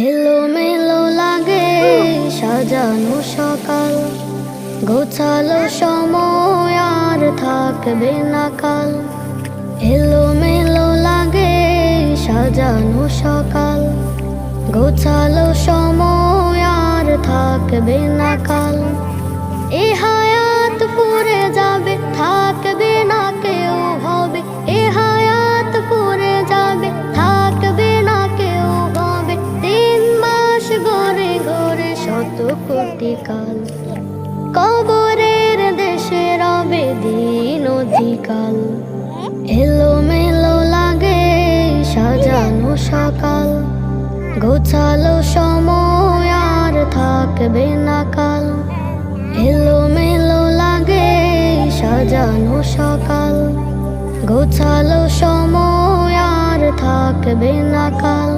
এলোমেলো লাগে সাজানো সকাল, গোছালো সময় আর থাকবে না কাল। এলোমেলো লাগে সাজানো সকাল, গোছালো সময় আর থাকবে না কাল। এ হায়াত পুরে যাবে, থাকবে না কেউ হবে। এ হায়াত পুরে যাবে, থাকবে না কেউ হবে। দিন মাস গড়ে গড়ে শত কোটি কাল, কবরের দেশে রবে দিন অধিকাল। এলোমেলো লাগে সাজানো সকাল, গোছালো সময় আর থাকবে না কাল। এলোমেলো লাগে সাজানো সকাল, গোছালো সময় আর থাকবে না কাল।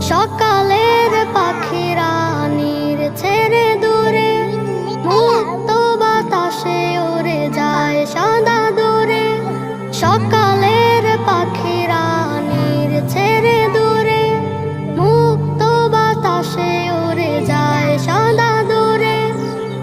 সকালের পাখিরা নীর ছেড়ে দূরে, মুক্ত বাতাসে উড়ে যায় সাদা দূরে। সকালের পাখিরা নীর ছেড়ে দূরে, মুক্ত বাতাসে উড়ে যায় সাদা দূরে।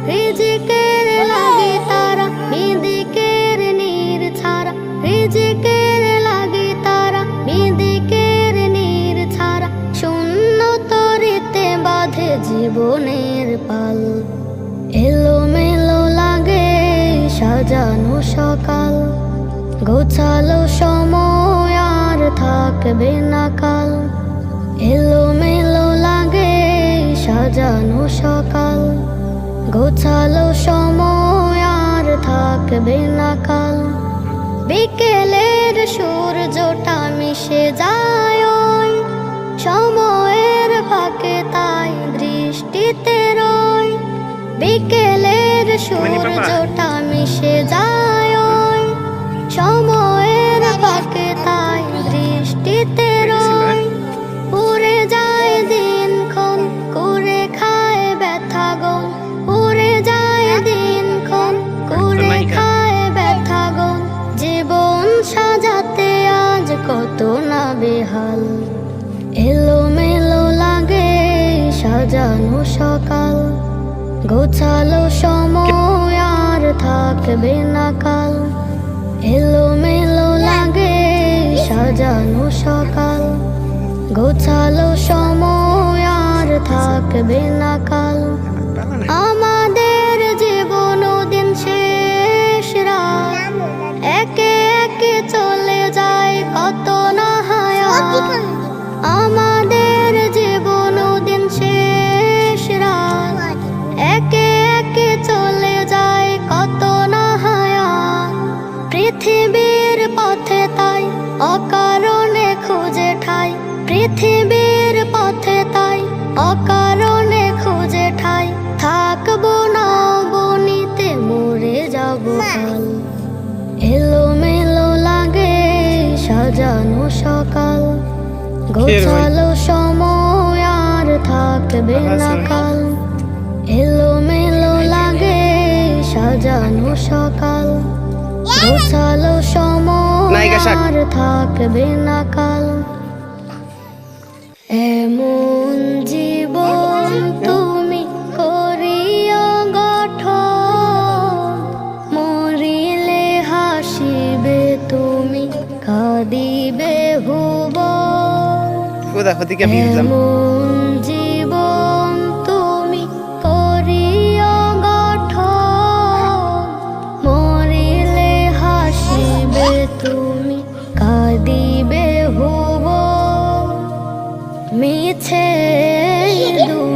রিজিকের লাগে তারা বিদিকের নীর ছাড়া, রিজিকের লাগে তারা বিদিকের নীর ছাড়া। শূন্য তরিতে বাঁধে জীবনের পাল। এলোমেলো লাগে সাজানো সকাল, গোছালো সময় আর থাকবে না কাল। এলোমেলো লাগে সাজানো সকাল, গোছালো সময় আর থাকবে না কাল। বিকেলের সূর্যটা মিশে যায় ওই সময়ের ফাঁকে, তাই দৃষ্টিতে রয়। বিকেলের সূর্যটা মিশে যায় ওই সময়ের ফাঁকে, তাই দৃষ্টিতে রয়। পুরে যায় দিনক্ষণ করে খায় ব্যথা গন, পুরে যায় দিনক্ষণ করে খায় ব্যথা গন। জীবন সাজাতে আজ কত না বেহাল। এলোমেলো লাগে সাজানো সকাল, গোছালো সময় আর থাকবে না কাল। এলোমেলো লাগে সাজানো সকাল, গোছালো সময় আর থাকবে না কাল। আমাদের জীবন দিন শেষ রাত, একে একে চলে যায় কত না হায়াত। আমাদের জীবন দিন শেষ রাত, একে একে চলে যায় কত না হায়াত। পৃথিবীর পথে তাই অকারণে খুঁজে ঠাই, পৃথিবীর পথে তাই অকারণে খুঁজে ঠাই। থাকবো না বনিতে মরে যাব কাল। এলোমেলো লাগে সাজানো সকাল, গোছালো সময় আর থাকবে না কাল। এলোমেলো লাগে সাজানো সকাল, গোছালো সময় আর থাকবে না কাল। এমন জীবন তুমি করিও গঠন, মরিলে হাসিবে তুমি, কাঁদিবে ভুবন। কোথা থেকে